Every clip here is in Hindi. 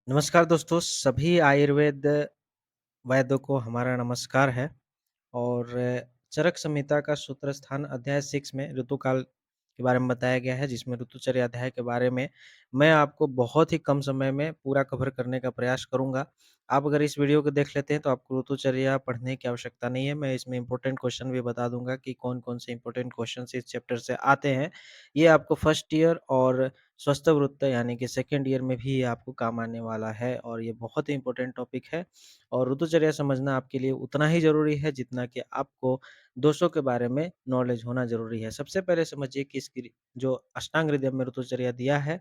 नमस्कार दोस्तों, सभी आयुर्वेद वैद्यों को हमारा नमस्कार है और चरक संहिता का सूत्र स्थान अध्याय 6 में ऋतुकाल के बारे में बताया गया है, जिसमें ऋतुचर्या अध्याय के बारे में मैं आपको बहुत ही कम समय में पूरा कवर करने का प्रयास करूँगा। आप अगर इस वीडियो को देख लेते हैं, तो आपको ऋतुचर्या पढ़ने की आवश्यकता नहीं है। मैं इसमें इम्पोर्टेंट क्वेश्चन भी बता दूँगा कि कौन-कौन से इम्पोर्टेंट क्वेश्चन्स इस चैप्टर से आते हैं। ये आपको फर्स्ट ईयर और स्वस्थवृत्त यानी कि सेकंड ईयर में भी ये आपको काम आने वाला है और ये बहुत ही इम्पोर्टेंट टॉपिक है और ऋतुचर्या समझना आपके लिए उतना ही ज़रूरी है जितना कि आपको दोषों के बारे में नॉलेज होना ज़रूरी है। सबसे पहले समझिए कि इसकी जो अष्टांग हृदय में ऋतुचर्या दिया है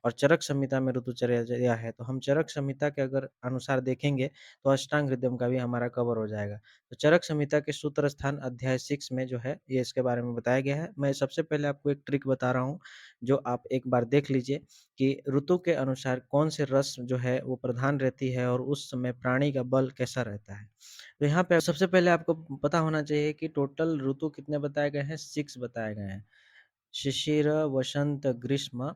और चरक संहिता में ऋतुचर्या दिया है, तो हम चरक संहिता के अगर अनुसार देखेंगे, तो अष्टांग हृदय का भी हमारा कवर हो जाएगा। तो चरक संहिता के सूत्र स्थान अध्याय 6 में जो है, ये इसके बारे में बताया गया है। मैं सबसे पहले आपको एक ट्रिक बता रहा हूँ, जो आप एक बार देख लीजिए कि ऋतु के अनुसार कौन से रस जो है वो प्रधान रहती है और उस समय प्राणी का बल कैसा रहता है। तो यहाँ पे सबसे पहले आपको पता होना चाहिए कि टोटल ऋतु कितने बताए गए हैं, 6 बताए गए हैं। शिशिर, वसंत, ग्रीष्म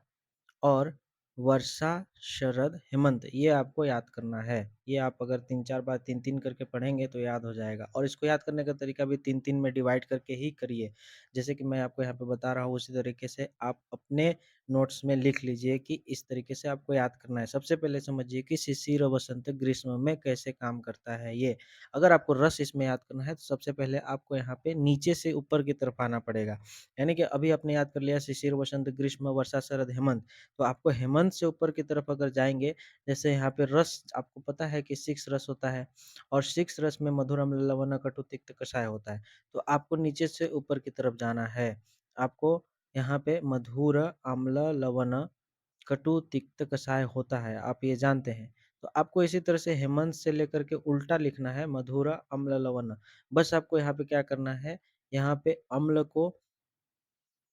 और वर्षा, शरद, हेमंत ये आपको याद करना है। ये आप अगर 3-4 बार 3-3 करके पढ़ेंगे तो याद हो जाएगा और इसको याद करने का तरीका भी 3-3 में डिवाइड करके ही करिए। जैसे कि मैं आपको यहाँ पे बता रहा हूँ उसी तरीके से आप अपने नोट्स में लिख लीजिए कि इस तरीके से आपको याद करना है। सबसे पहले समझिए कि शिशिर, वसंत, ग्रीष्म में कैसे काम करता है ये। अगर आपको रस इसमें याद करना है तो सबसे पहले आपको यहाँ पे नीचे से ऊपर की तरफ आना पड़ेगा। यानी कि अभी आपने याद कर लिया शिशिर, वसंत, ग्रीष्म, वर्षा, शरद, हेमंत। तो आपको हेमंत से ऊपर की तरफ अगर जाएँगे, जैसे यहाँ पे रस आपको पता है कि 6 रस होता है और 6 रस में मधुर, अम्ल, लवण, कटु, तिक्त, कषाय होता है। तो आपको नीचे से ऊपर की तरफ जाना है। आपको यहाँ पे मधुर, अम्ल, लवण, कटु, तिक्त, कषाय होता है, आप ये जानते हैं। तो आपको इसी तरह से हेमंत से लेकर के उल्टा लिखना है मधुर, अम्ल, लवण। बस आपको यहाँ पे क्या करना है, यहाँ पे अम्ल को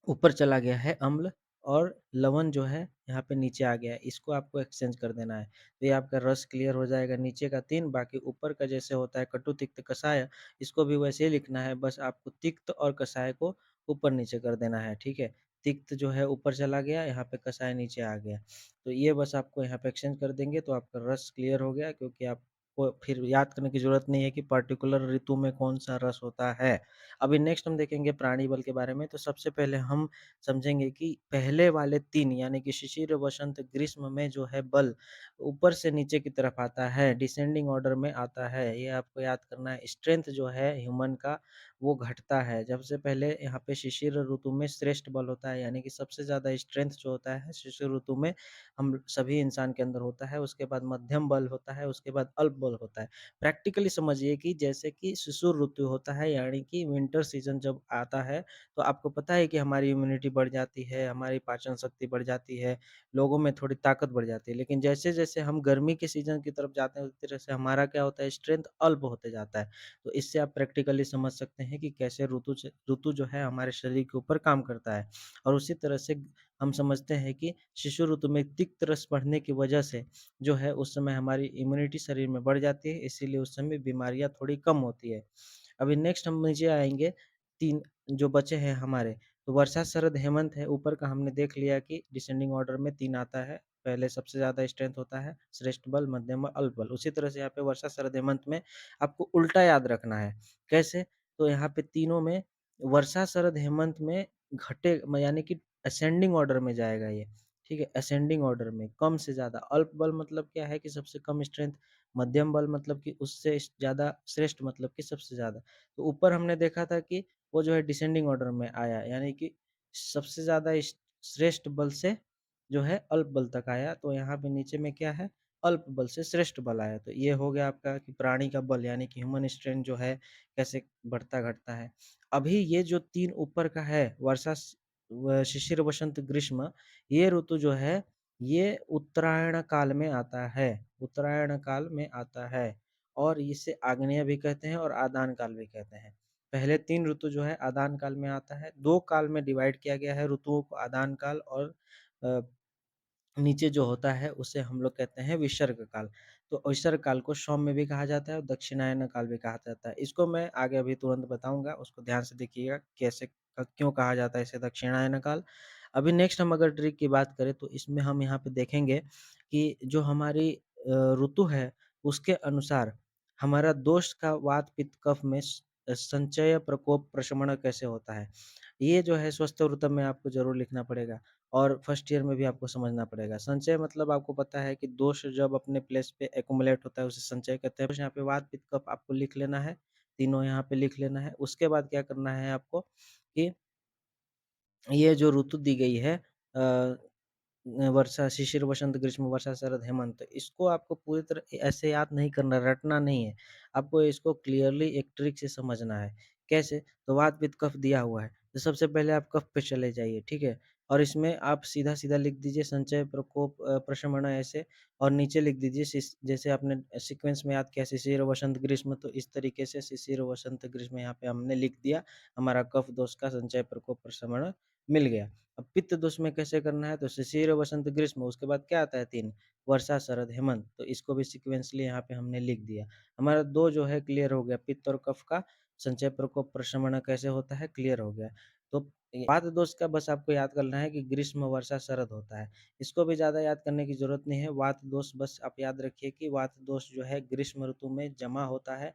ऊपर चला गया है अम्ल और लवण जो है यहाँ पे नीचे आ गया है, इसको आपको एक्सचेंज कर देना है। तो ये आपका रस क्लियर हो जाएगा नीचे का 3 बाकी ऊपर का जैसे होता है कटु, तिक्त, कषाय इसको भी वैसे ही लिखना है बस आपको तिक्त और कषाय को ऊपर-नीचे कर देना है, ठीक है? तिक्त जो है ऊपर चला गया, यहाँ पे कषाय नीचे आ गया। तो ये बस आपको यहाँ पे एक्सचेंज कर देंगे तो आपका रस क्लियर हो गया क्योंकि आपको फिर याद करने की ज़रूरत नहीं है कि पर्टिकुलर ऋतु में कौन-सा रस होता है। अभी नेक्स्ट हम देखेंगे प्राणी बल के बारे में, तो सबसे पहले हम समझेंगे कि पहले वाले 3 यानी कि शिशिर, वसंत, ग्रीष्म में जो है बल ऊपर से नीचे की तरफ आता है, डिसेंडिंग ऑर्डर में आता है। ये आपको याद करना है। स्ट्रेंथ जो है ह्यूमन का वो घटता है। सबसे पहले यहाँ पे शिशिर ऋतु में श्रेष्ठ बल होता है यानी कि सबसे ज़्यादा स्ट्रेंथ जो होता है शिशिर ऋतु में हम सभी इंसान के अंदर होता है। उसके बाद मध्यम बल होता है, उसके बाद अल्प बल होता है। प्रैक्टिकली समझिए कि जैसे कि शिशुर ऋतु होता है यानी कि विंटर सीज़न जब आता है, तो आपको पता है कि हमारी इम्यूनिटी बढ़ जाती है, हमारी पाचन शक्ति बढ़ जाती है, लोगों में थोड़ी ताकत बढ़ जाती है। लेकिन जैसे-जैसे हम गर्मी के सीज़न की तरफ जाते हैं, उसी तरह से हमारा क्या होता है स्ट्रेंथ अल्प होते जाता है। तो इससे आप प्रैक्टिकली समझ सकते हैं कि कैसे ऋतु जो है हमारे शरीर के ऊपर काम करता है। और उसी तरह से हम समझते हैं कि शिशु ऋतु में तिक्त रस बढ़ने की वजह से जो है उस समय हमारी इम्यूनिटी शरीर में बढ़ जाती है, इसीलिए उस समय बीमारियाँ थोड़ी कम होती है। अभी नेक्स्ट हम नीचे आएँगे 3 जो बचे हैं हमारे, तो वर्षा, शरद, हेमंत है, ऊपर का हमने देख लिया कि डिसेंडिंग ऑर्डर में 3 आता है। पहले सबसे ज़्यादा स्ट्रेंथ होता है, श्रेष्ठ बल, मध्यम बल, अल्प बल। उसी तरह से यहाँ पे वर्षा, शरद, हेमंत में आपको उल्टा याद रखना है। कैसे? तो यहाँ पे तीनों में वर्षा, शरद, हेमंत में घटे म यानी कि असेंडिंग ऑर्डर में जाएगा ये, ठीक है? असेंडिंग ऑर्डर में कम से ज़्यादा। अल्प बल मतलब क्या है कि सबसे कम स्ट्रेंथ, मध्यम बल मतलब कि उससे ज़्यादा, श्रेष्ठ मतलब कि सबसे ज़्यादा। तो ऊपर हमने देखा था कि वो जो है डिसेंडिंग ऑर्डर में आया, यानी कि सबसे ज़्यादा श्रेष्ठ बल से जो है अल्प बल तक आया, तो यहाँ पे नीचे में क्या है? अल्प बल से श्रेष्ठ बल आया। तो ये हो गया आपका कि प्राणी का बल यानी कि ह्यूमन स्ट्रेंथ जो है कैसे बढ़ता-घटता है। अभी ये जो 3 ऊपर का है वर्षा, शिशिर, वसंत, ग्रीष्म, ये ऋतु जो है ये उत्तरायण काल में आता है, उत्तरायण काल में आता है और इसे आग्नेय भी कहते हैं और आदान काल भी कहते हैं। पहले 3 ऋतु जो है आदान काल में आता है, 2 काल में डिवाइड किया गया है ऋतुओं को, आदान काल और अ, नीचे जो होता है उसे हम लोग कहते हैं विसर्ग काल। तो विसर्ग काल को सौम्य भी कहा जाता है और दक्षिणायन काल भी कहा जाता है। इसको मैं आगे अभी तुरंत बताऊँगा, उसको ध्यान से देखिएगा कैसे क्यों कहा जाता है इसे दक्षिणायन काल। अभी नेक्स्ट हम अगर ट्रिक की बात करें तो इसमें हम यहाँ पे देखेंगे कि जो हमारी ऋतु है, उसके अनुसार हमारा दोष का वात, पित्त, कफ में संचय, प्रकोप, प्रशमन कैसे होता है। ये जो है स्वस्थ ऋतु में आपको ज़रूर लिखना पड़ेगा और फर्स्ट ईयर में भी आपको समझना पड़ेगा। संचय मतलब आपको पता है कि दोष जब अपने प्लेस पे एक्युमुलेट होता है, उसे संचय कहते हैं। बस यहाँ पे वात, पित्त, कफ आपको लिख लेना है, तीनों यहाँ पे लिख लेना है। उसके बाद क्या करना है आपको कि ये जो ऋतु दी गई है वर्षा, शिशिर, वसंत, ग्रीष्म, वर्षा, शरद, हेमंत, इसको आपको पूरी तरह ऐसे याद नहीं करना, रटना नहीं है। आपको इसको क्लियरली एक ट्रिक से समझना है। कैसे? तो वात, पित्त, कफ दिया हुआ है, तो सबसे पहले आप कफ पे चले जाइए, ठीक है? और इसमें आप सीधा-सीधा लिख दीजिए संचय, प्रकोप, प्रशमन ऐसे और नीचे लिख दीजिए जैसे आपने सीक्वेंस में याद किया शिशिर, वसंत, ग्रीष्म, तो इस तरीके से शिशिर, वसंत, ग्रीष्म यहाँ पे हमने लिख दिया। हमारा कफ दोष का संचय, प्रकोप, प्रशमन मिल गया। अब पित्त दोष में कैसे करना है तो शिशिर, वसंत, ग्रीष्म उसके बाद क्या आता है 3 वर्षा, शरद, हेमंत तो इसको भी सीक्वेंसली यहाँ पे हमने लिख दिया। हमारा 2 जो है क्लियर हो गया पित्त और कफ का संचय, प्रकोप, प्रशमन कैसे होता है क्लियर हो गया। तो वात दोष का बस आपको याद करना है कि ग्रीष्म, वर्षा, शरद होता है। इसको भी ज़्यादा याद करने की ज़रूरत नहीं है। वात दोष बस आप याद रखिए कि वात दोष जो है ग्रीष्म ऋतु में जमा होता है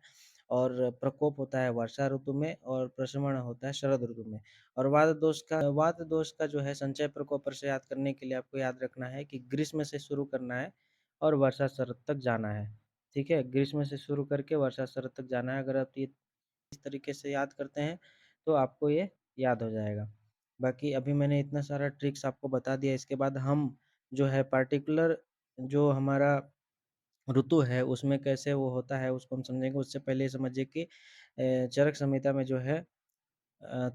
और प्रकोप होता है वर्षा ऋतु में और प्रशमन होता है शरद ऋतु में। और वात दोष का जो है संचय, प्रकोप से याद करने के लिए आपको याद रखना है कि ग्रीष्म से शुरू करना है और वर्षा शरद तक जाना है। ठीक है? ग्रीष्म से शुरू करके वर्षा शरद तक जाना है। अगर आप ये इस तरीके से याद करते हैं, तो आपको ये याद हो जाएगा। बाकी अभी मैंने इतना सारा ट्रिक्स आपको बता दिया, इसके बाद हम जो है पार्टिकुलर जो हमारा ऋतु है, उसमें कैसे वो होता है, उसको हम समझेंगे। उससे पहले ये समझिए कि चरक संहिता में जो है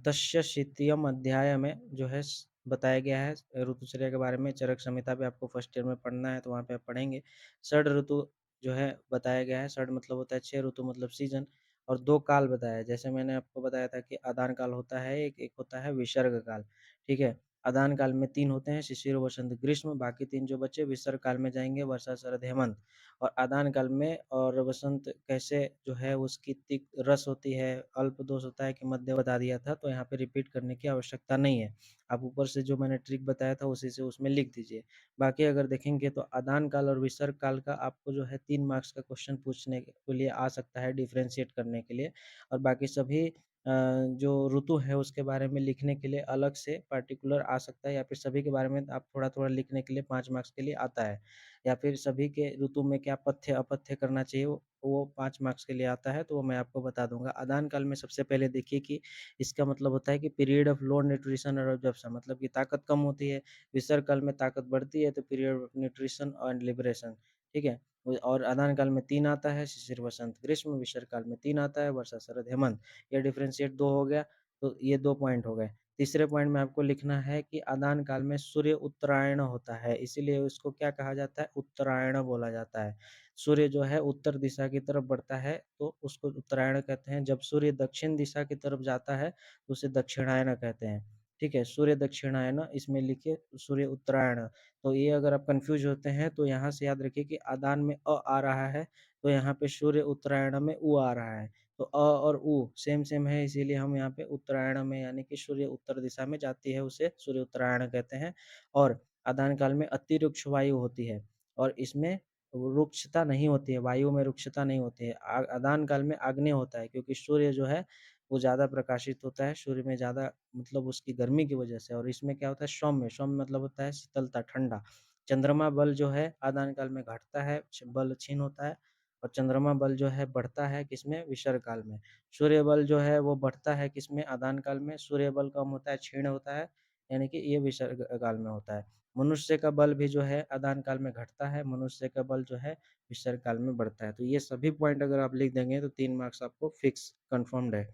तस्य शीत्यम अध्याय में जो है बताया गया है ऋतुचर्या के बारे में। चरक संहिता भी आपको फर्स्ट ईयर में पढ़ना है तो वहाँ पे आप पढ़ेंगे। षड ऋतु जो है बताया गया है। षड मतलब होता है 6 ऋतु मतलब सीजन और 2 काल बताया है। जैसे मैंने आपको बताया था कि आदान काल होता है एक होता है विसर्ग काल, ठीक है? आदान काल में 3 होते हैं शिशिर, वसंत, ग्रीष्म, बाकी 3 जो बचे विसर्ग काल में जाएँगे वर्षा, शरद, हेमंत। और आदान काल में और वसंत कैसे जो है उसकी तिक रस होती है, अल्प दोष होता है कि मध्य बता दिया था, तो यहाँ पे रिपीट करने की आवश्यकता नहीं है। आप ऊपर से जो मैंने ट्रिक बताया था उसी से उसमें लिख दीजिए। बाकी अगर देखेंगे तो आदान काल और विसर्ग काल का आपको जो है 3 मार्क्स का क्वेश्चन पूछने के लिए आ सकता है डिफरेंशिएट करने के लिए और बाकी सभी जो ऋतु है उसके बारे में लिखने के लिए अलग से पार्टिकुलर आ सकता है या फिर सभी के बारे में आप थोड़ा-थोड़ा लिखने के लिए 5 मार्क्स के लिए आता है। या फिर सभी के ऋतु में क्या पथ्य अपथ्य करना चाहिए वो 5 मार्क्स के लिए आता है, तो वो मैं आपको बता दूँगा। आदान काल में सबसे पहले देखिए कि इसका मतलब होता है कि पीरियड ऑफ लो न्यूट्रिशन और एब्ज़ॉर्प्शन मतलब कि ताकत कम होती है, विसर्ग काल में ताकत बढ़ती है, तो period of nutrition and liberation, ठीक है? और आदान काल में 3 आता है, शिशिर, वसंत, ग्रीष्म, विसर्ग काल में 3 आता है, वर्षा, शरद, हेमंत। ये डिफरेंशिएट 2 हो गया, तो ये 2 पॉइंट हो गए। तीसरे पॉइंट में आपको लिखना है कि आदान काल में सूर्य उत्तरायण होता है, इसीलिए उसको क्या कहा जाता है? उत्तरायण बोला जाता है। सूर्य जो है उत्तर दिशा की तरफ बढ़ता है, तो उसको उत्तरायण कहते हैं। जब सूर्य दक्षिण दिशा की तरफ जाता है, तो उसे दक्षिणायन कहते हैं। ठीक है? सूर्य दक्षिणायन इसमें लिखिए सूर्य उत्तरायण। तो ये अगर आप कन्फ्यूज़ होते हैं, तो यहाँ से याद रखिए कि आदान में आ रहा है, तो यहाँ पे सूर्य उत्तरायण में आ रहा है। तो और सेम-सेम है इसीलिए हम यहाँ पे उत्तरायण में यानी कि सूर्य उत्तर दिशा में जाती है उसे सूर्य उत्तरायण कहते हैं और आदान काल में अतिरुक्ष वायु होती है और इसमें रुक्षता नहीं होती है, वायु में रुक्षता नहीं होती है। आदान काल में आग्नेय होता है क्योंकि सूर्य जो है वो ज़्यादा प्रकाशित होता है, सूर्य में ज़्यादा मतलब उसकी गर्मी की वजह से और इसमें क्या होता है सौम्य मतलब होता है शीतलता, ठंडा। चंद्रमा बल जो है आदान काल में घटता है, बल क्षीण होता है और चंद्रमा बल जो है बढ़ता है किसमें? विषर काल में। सूर्य बल जो है वो बढ़ता है किसमें? आदान काल में। सूर्य बल कम होता है, क्षीण होता है, यानी कि ये विसर्ग काल में होता है। मनुष्य का बल भी जो है आदान काल में घटता है, मनुष्य का बल जो है विसर्ग काल में बढ़ता है। तो ये सभी पॉइंट अगर आप लिख देंगे तो 3 मार्क्स आपको फिक्स कन्फर्म्ड है।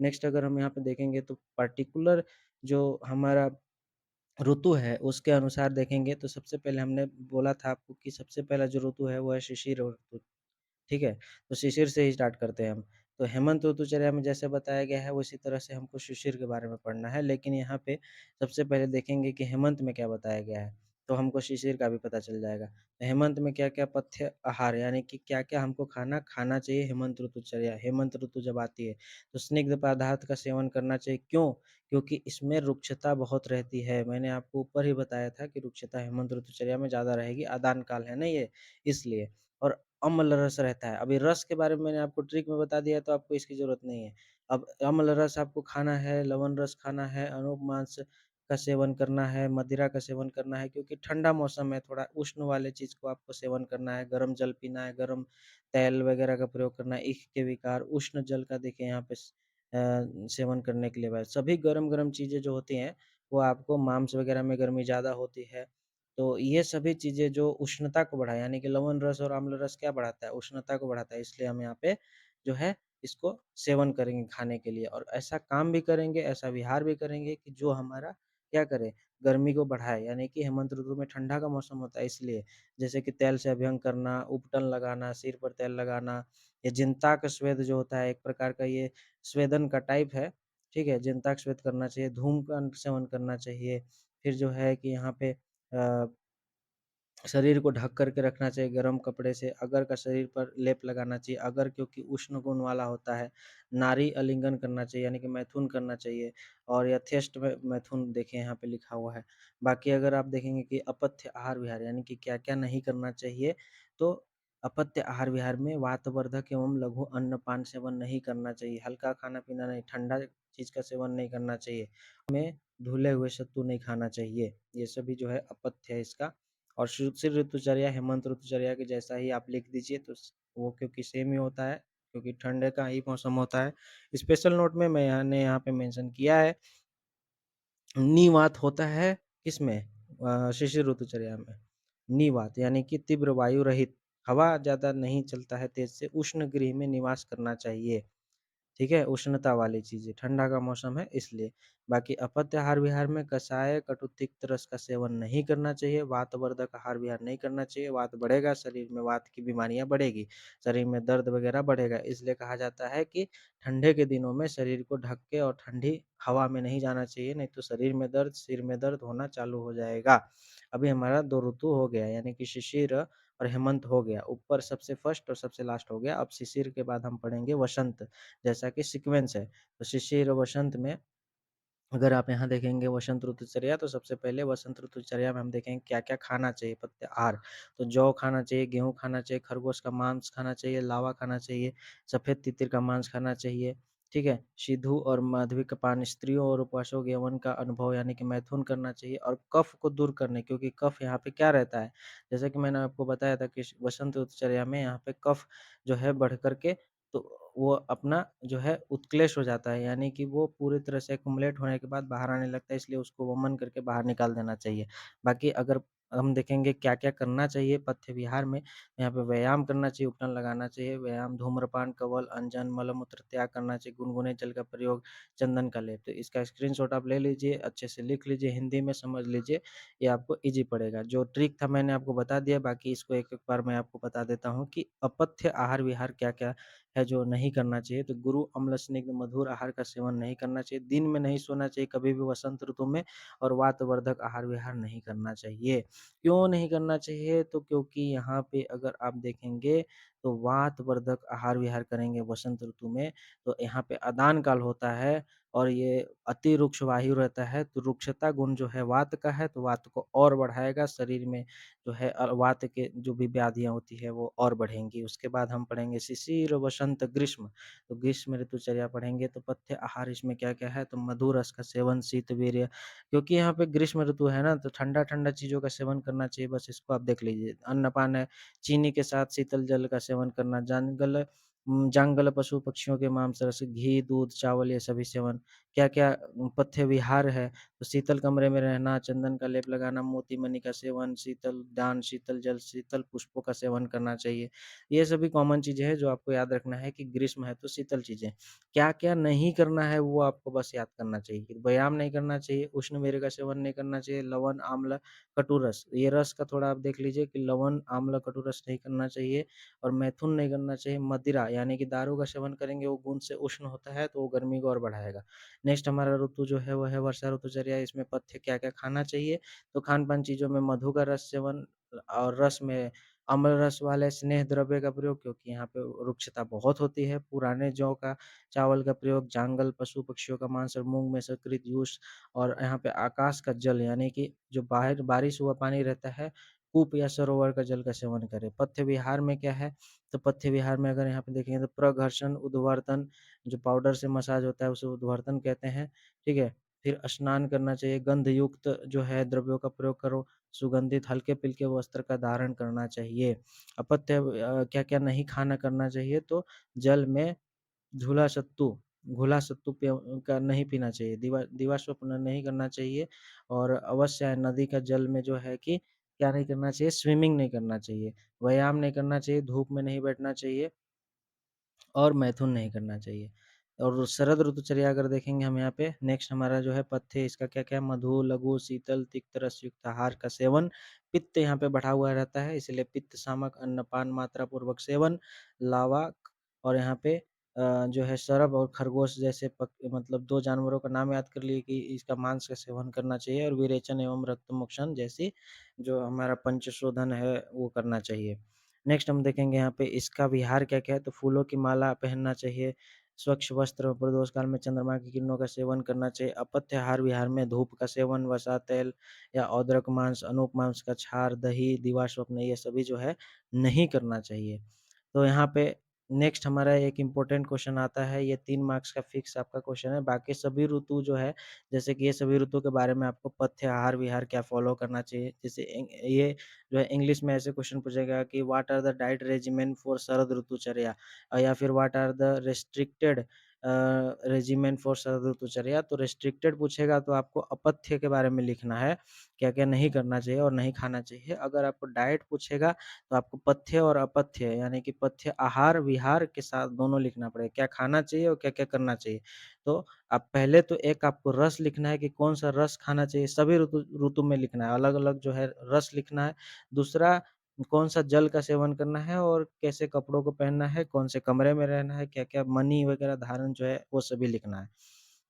नेक्स्ट अगर हम यहाँ पे देखेंगे तो पार्टिकुलर जो हमारा ऋतु है उसके अनुसार देखेंगे तो सबसे पहले हमने बोला था आपको कि सबसे पहला जो ऋतु है वो है शिशिर ऋतु। ठीक है? तो शिशिर से ही स्टार्ट करते हैं हम। तो हेमंत ऋतुचर्या में जैसे बताया गया है उसी तरह से हमको शिशिर के बारे में पढ़ना है। लेकिन यहाँ पे सबसे पहले देखेंगे कि हेमंत में क्या बताया गया है। तो हमको शिशिर का भी पता चल जाएगा। तो हेमंत में क्या-क्या पथ्य आहार यानी कि क्या-क्या हमको खाना खाना चाहिए हेमंत ऋतुचर्या हेमंत ऋतु जब आती है, तो स्निग्ध पदार्थ का सेवन करना चाहिए। क्यों? क्योंकि इसमें रुक्षता बहुत रहती है। मैंने आपको ऊपर ही बताया था कि रुक्षता हेमंत ऋतुचर्या में ज़्यादा रहेगी, आदान काल है ना ये, इसलिए। और अम्ल रस रहता है। अभी रस के बारे में मैंने आपको ट्रिक में बता दिया, तो आपको इसकी ज़रूरत नहीं है। अब अम्ल रस आपको खाना है, लवण रस खाना है, अनूप मांस का सेवन करना है, मदिरा का सेवन करना है, क्योंकि ठंडा मौसम है, थोड़ा उष्ण वाले चीज़ को आपको सेवन करना है, गरम जल पीना है, गरम तेल वगैरह का प्रयोग करना है, ईख के विकार, उष्ण जल का देखिए यहाँ पे सेवन करने के लिए सभी गरम-गरम चीज़ें जो होती हैं, वो आपको मांस वगैरह में गर्मी ज़्यादा होती है, तो ये सभी चीज़ें जो उष्णता को बढ़ाए यानी कि लवण रस और अम्ल रस क्या बढ़ाता है? उष्णता को बढ़ाता है, इसलिए हम यहाँ पे जो है इसको सेवन करेंगे खाने के लिए और ऐसा काम भी करेंगे, ऐसा विहार भी करेंगे कि जो हमारा क्या करे, गर्मी को बढ़ाए यानी कि हेमंत ऋतु में ठंडा का मौसम होता है इसलिए। जैसे कि तेल से अभ्यंग करना, उपटन लगाना, सिर पर तेल लगाना, ये जिनताक स्वेद जो होता है एक प्रकार का ये स्वेदन का टाइप है, ठीक है? जिनताक स्वेद करना चाहिए, धूम का सेवन करना चाहिए। फिर जो है कि यहाँ पे शरीर को ढक कर के रखना चाहिए गर्म कपड़े से, अगर का शरीर पर लेप लगाना चाहिए, अगर क्योंकि उष्ण गुण वाला होता है, नारी आलिंगन करना चाहिए यानी कि मैथुन करना चाहिए और यथेष्ट में मैथुन देखिए यहाँ पे लिखा हुआ है। बाकी अगर आप देखेंगे कि अपथ्य आहार विहार यानी कि क्या-क्या नहीं करना चाहिए, तो अपत्य आहार विहार में वातवर्धक एवं लघु अन्नपान सेवन नहीं करना चाहिए, हल्का खाना-पीना नहीं, ठंडा चीज़ का सेवन नहीं करना चाहिए, हमें धुले हुए सत्तू नहीं खाना चाहिए, ये सभी जो है अपथ्य है इसका। और शिशिर ऋतुचर्या हेमंत ऋतुचर्या के जैसा ही आप लिख दीजिए तो वो क्योंकि सेम ही होता है क्योंकि ठंड का ही मौसम होता है। स्पेशल नोट में मैंने यहाँ पे मेंशन किया है निवात होता है किसमें शिशिर ऋतुचर्या में। निवात यानी कि तीव्र वायु रहित, हवा ज़्यादा नहीं चलता है तेज़ से, उष्ण गृह में निवास करना चाहिए। ठीक है? उष्णता वाली चीज़ें, ठंडा का मौसम है इसलिए। बाकी अपत्य आहार-विहार में कषाय, कटु तिक्त रस का सेवन नहीं करना चाहिए, वातवर्धक आहार-विहार नहीं करना चाहिए, वात बढ़ेगा, शरीर में वात की बीमारियाँ बढ़ेगी, शरीर में दर्द वगैरह बढ़ेगा। इसलिए कहा जाता है कि ठंडे के दिनों में शरीर को ढक के और ठंडी हवा में नहीं जाना चाहिए, नहीं तो शरीर में दर्द, सिर में दर्द होना चालू हो जाएगा। अभी हमारा 2 ऋतु हो गया यानी कि शिशिर और हेमंत हो गया, ऊपर सबसे फर्स्ट और सबसे लास्ट हो गया। अब शिशिर के बाद हम पढ़ेंगे वसंत। जैसा कि सीक्वेंस है। तो शिशिर वसंत में अगर आप यहाँ देखेंगे वसंत ऋतुचर्या तो सबसे पहले वसंत ऋतुचर्या में हम देखेंगे क्या-क्या खाना चाहिए पत्ते आहार। तो जौ खाना चाहिए, गेहूँ खाना चाहिए, खरगोश का मांस खाना चाहिए, लावा खाना चाहिए, सफ़ेद तितिर का मांस खाना चाहिए, ठीक है? सिद्धू और माधवी का पान स्त्रियों और उपवासों के यौवन का अनुभव यानी कि मैथुन करना चाहिए और कफ को दूर करने क्योंकि कफ यहाँ पे क्या रहता है? जैसा कि मैंने आपको बताया था कि वसंत ऋतुचर्या में यहाँ पे कफ जो है बढ़ कर के तो वो अपना जो है उत्क्लेश हो जाता है, यानी कि वो पूरी तरह से एक्युमुलेट होने के बाद बाहर आने लगता है, इसलिए उसको वमन करके बाहर निकाल देना चाहिए। बाकी अगर हम देखेंगे क्या-क्या करना चाहिए पथ्य विहार में, यहाँ पे व्यायाम करना चाहिए, उपटन लगाना चाहिए, व्यायाम, धूम्रपान, कवल, अंजन, मल-मूत्र त्याग करना चाहिए, गुनगुने जल का प्रयोग, चंदन का लेप। तो इसका स्क्रीनशॉट आप ले लीजिए, अच्छे से लिख लीजिए, हिंदी में समझ लीजिए, ये आपको ईज़ी पड़ेगा। जो ट्रिक था मैंने आपको बता दिया, बाकी इसको एक-एक बार मैं आपको बता देता हूँ कि अपथ्य आहार विहार क्या-क्या है जो नहीं करना चाहिए, तो गुरु अम्ल स्निग्ध मधुर आहार का सेवन नहीं करना चाहिए, दिन में नहीं सोना चाहिए कभी भी वसंत ऋतु में और वातवर्धक आहार-विहार नहीं करना चाहिए। क्यों नहीं करना चाहिए? तो क्योंकि यहाँ पे अगर आप देखेंगे तो वातवर्धक आहार-विहार करेंगे वसंत ऋतु में, तो यहाँ पे अदान काल होता है और ये अति रुक्ष वायु रहता है, तो रुक्षता गुण जो है वात का है, तो वात को और बढ़ाएगा, शरीर में जो है वात के जो भी व्याधियाँ होती है वो और बढ़ेंगी। उसके बाद हम पढ़ेंगे शिशिर, वसंत, ग्रीष्म। तो ग्रीष्म ऋतुचर्या पढ़ेंगे तो पथ्य आहार इसमें क्या-क्या है तो मधु रस का सेवन, शीतवीर्य क्योंकि यहाँ पे ग्रीष्म ऋतु है ना तो ठंडा-ठंडा चीज़ों का सेवन करना चाहिए बस इसको आप देख लीजिए। अन्नपान है, चीनी के साथ शीतल जल का सेवन करना, जांगल पशु-पक्षियों के मांस रस, घी, दूध, चावल ये सभी सेवन। क्या-क्या पथ्य विहार है तो शीतल कमरे में रहना, चंदन का लेप लगाना, मोती मणि का सेवन, शीतल दान, शीतल जल, शीतल पुष्पों का सेवन करना चाहिए। ये सभी कॉमन चीज़ें हैं जो आपको याद रखना है कि ग्रीष्म है तो शीतल चीज़ें। क्या-क्या नहीं करना है वो आपको बस याद करना चाहिए। व्यायाम नहीं करना चाहिए, उष्ण मेवे का सेवन नहीं करना चाहिए, लवण, आम्ल, कटु रस। ये रस का थोड़ा आप देख लीजिए कि लवण, आम्ल, कटु रस नहीं करना चाहिए और मैथुन नहीं करना चाहिए। मदिरा यानी कि दारू का सेवन करेंगे वो गुण से उष्ण होता है तो वो गर्मी को और बढ़ाएगा। नेक्स्ट हमारा ऋतु जो है वो है वर्षा ऋतुचर्या, इसमें पथ्य क्या-क्या खाना चाहिए? तो खान-पान चीज़ों में मधु का रस सेवन और रस में अम्ल रस वाले स्नेह द्रव्य का प्रयोग, क्योंकि यहाँ पे रुक्षता बहुत होती है। पुराने जौ का चावल का प्रयोग, जांगल, पशु-पक्षियों का मांस और मूँग में सकृत जूस और यहाँ पे आकाश का जल यानी कि जो बाहर बारिश हुआ पानी रहता है, कूप या सरोवर का जल का सेवन करें। पथ्य विहार में क्या है? तो पथ्य विहार में अगर यहाँ पे देखेंगे तो प्रघर्षण, उद्वर्तन, जो पाउडर से मसाज होता है उसे उद्वर्तन कहते हैं, ठीक है? फिर स्नान करना चाहिए, गंध युक्त जो है द्रव्यों का प्रयोग करो, सुगंधित हल्के-फुल्के वस्त्र का धारण करना चाहिए। अपत्य क्या-क्या नहीं खाना करना चाहिए? तो जल में झूला सत्तू घुला सत्तू का नहीं पीना चाहिए, दिवा स्वप्न नहीं करना चाहिए और अवश्य नदी का जल में जो है कि क्या नहीं करना चाहिए? स्विमिंग नहीं करना चाहिए, व्यायाम नहीं करना चाहिए, धूप में नहीं बैठना चाहिए और मैथुन नहीं करना चाहिए। और शरद ऋतुचर्या अगर देखेंगे हम यहाँ पे नेक्स्ट हमारा जो है पथ्य इसका क्या-क्या है? मधु, लघु, शीतल, तिक्त रस युक्त आहार का सेवन, पित्त यहाँ पे बढ़ा हुआ रहता है इसलिए पित्त शामक अन्नपान मात्रा पूर्वक सेवन, लावा और यहाँ पे जो है सरब और खरगोश जैसे मतलब 2 जानवरों का नाम याद कर लिए कि इसका मांस का सेवन करना चाहिए और विरेचन एवं रक्त मोक्षण जैसी जो हमारा पंचशोधन है वो करना चाहिए। नेक्स्ट हम देखेंगे यहाँ पे इसका विहार क्या-क्या है? तो फूलों की माला पहनना चाहिए, स्वच्छ वस्त्र, प्रदोष काल में चंद्रमा की किरणों का सेवन करना चाहिए, अपत्य आहार विहार में धूप का सेवन, वसा तेल या औदरक मांस, अनूप मांस का क्षार, दही, दिवा-स्वप्न ये सभी जो है नहीं करना चाहिए। तो यहाँ पे नेक्स्ट हमारा एक इम्पोर्टेंट क्वेश्चन आता है, ये 3 मार्क्स का फिक्स आपका क्वेश्चन है, बाकी सभी ऋतु जो है, जैसे कि ये सभी ऋतु के बारे में आपको पथ्य, आहार, विहार क्या फ़ॉलो करना चाहिए। जैसे ये जो है इंग्लिश में ऐसे क्वेश्चन पूछेगा कि what are the diet regimen for Sharad Ritucharya या फिर what are the restricted regimen for Sharad Ritucharya. तो रिस्ट्रिक्टेड पूछेगा तो आपको अपथ्य के बारे में लिखना है, क्या-क्या नहीं करना चाहिए और नहीं खाना चाहिए। अगर आपको डाइट पूछेगा तो आपको पथ्य और अपथ्य यानी कि पथ्य आहार, विहार के साथ दोनों लिखना पड़ेगा, क्या खाना चाहिए और क्या-क्या करना चाहिए। तो अब पहले तो एक आपको रस लिखना है कि कौन-सा रस खाना चाहिए, सभी ऋतु ऋतु में लिखना है, अलग-अलग जो है रस लिखना है। दूसरा कौन-सा जल का सेवन करना है और कैसे कपड़ों को पहनना है, कौन से कमरे में रहना है, क्या-क्या मणि वगैरह धारण जो है वो सभी लिखना है।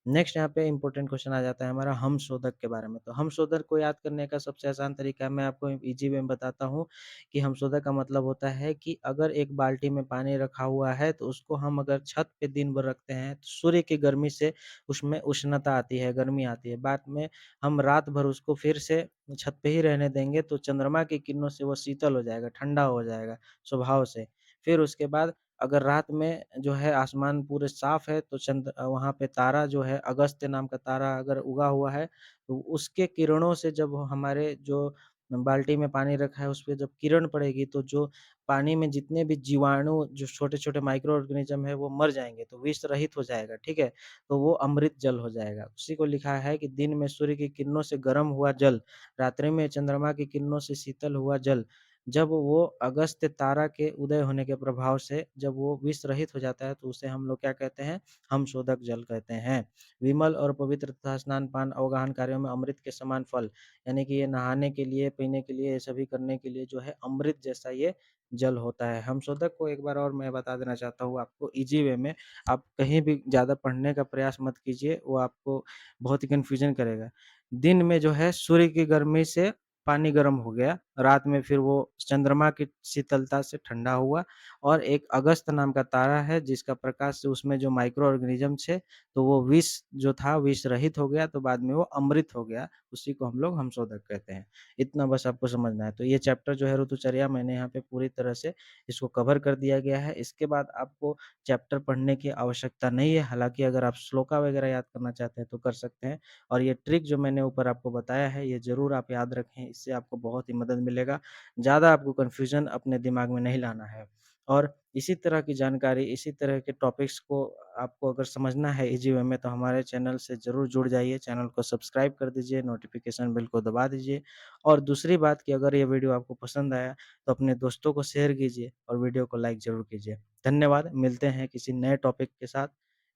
नेक्स्ट यहाँ पे इम्पोर्टेंट क्वेश्चन आ जाता है हमारा हमशोधक के बारे में। तो हमशोधक को याद करने का सबसे आसान तरीका मैं आपको ईज़ी वे में बताता हूँ कि हमशोधक का मतलब होता है कि अगर एक बाल्टी में पानी रखा हुआ है, तो उसको हम अगर छत पे दिन भर रखते हैं, तो सूर्य की गर्मी से उसमें उष्णता आती है, गर्मी आती है। बाद में हम रात भर उसको फिर से छत पे ही रहने देंगे, तो चंद्रमा की किरणों से वो शीतल हो जाएगा, ठंडा हो जाएगा स्वभाव से। फिर उसके बाद अगर रात में जो है आसमान पूरे साफ है तो वहाँ पे तारा जो है अगस्त्य नाम का तारा अगर उगा हुआ है, तो उसके किरणों से जब वो हमारे जो बाल्टी में पानी रखा है, उसपे जब किरण पड़ेगी तो जो पानी में जितने भी जीवाणु जो छोटे-छोटे माइक्रो ऑर्गेनिज़्म है वो मर जाएँगे, तो विष रहित हो जाएगा, ठीक है? तो वो अमृत जल हो जाएगा। उसी को लिखा है कि दिन में सूर्य की किरणों से गर्म हुआ जल, रात्रि में चंद्रमा की किरणों से शीतल हुआ जल, जब वो अगस्त्य तारा के उदय होने के प्रभाव से जब वो विष रहित हो जाता है तो उसे हम लोग क्या कहते हैं? हमशोधक जल कहते हैं। विमल और पवित्र तथा स्नान-पान अवगाहन कार्यों में अमृत के समान फल, यानी कि ये नहाने के लिए, पीने के लिए, ये सभी करने के लिए जो है अमृत जैसा ये जल होता है। हमशोधक को एक बार और मैं बता देना चाहता हूँ आपको ईज़ी वे में, आप कहीं भी ज़्यादा पढ़ने का प्रयास मत कीजिए, वो आपको बहुत ही कन्फ्यूज़न करेगा। दिन में जो है सूर्य की गर्मी से पानी गर्म हो गया, रात में फिर वो चंद्रमा की शीतलता से ठंडा हुआ और एक अगस्त नाम का तारा है जिसका प्रकाश से उसमें जो माइक्रो ऑर्गेनिज़म थे, तो वो विष जो था विष रहित हो गया, तो बाद में वो अमृत हो गया, उसी को हम लोग हमशोधक कहते हैं। इतना बस आपको समझना है। तो ये चैप्टर जो है ऋतुचर्या मैंने यहाँ पे पूरी तरह से इसको कवर कर दिया गया है। इसके बाद आपको चैप्टर पढ़ने की आवश्यकता नहीं है, हालाँकि अगर आप श्लोका वगैरह याद करना चाहते हैं तो कर सकते हैं। और ये ट्रिक जो मैंने ऊपर आपको बताया है, ये ज़रूर आप याद रखें, इससे आपको बहुत ही मदद मिलेगा। ज़्यादा आपको कन्फ्यूज़न अपने दिमाग में नहीं लाना है। और इसी तरह की जानकारी, इसी तरह के टॉपिक्स को आपको अगर समझना है ईज़ी वे में, तो हमारे चैनल से ज़रूर जुड़ जाइए। चैनल को सब्सक्राइब कर दीजिए, नोटिफ़िकेशन बेल को दबा दीजिए। और दूसरी बात कि अगर ये वीडियो आपको पसंद आया, तो अपने दोस्तों को शेयर कीजिए और वीडियो को लाइक ज़रूर कीजिए। धन्यवाद, मिलते हैं किसी नए टॉपिक के साथ,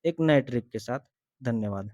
एक नए ट्रिक के साथ। धन्यवाद।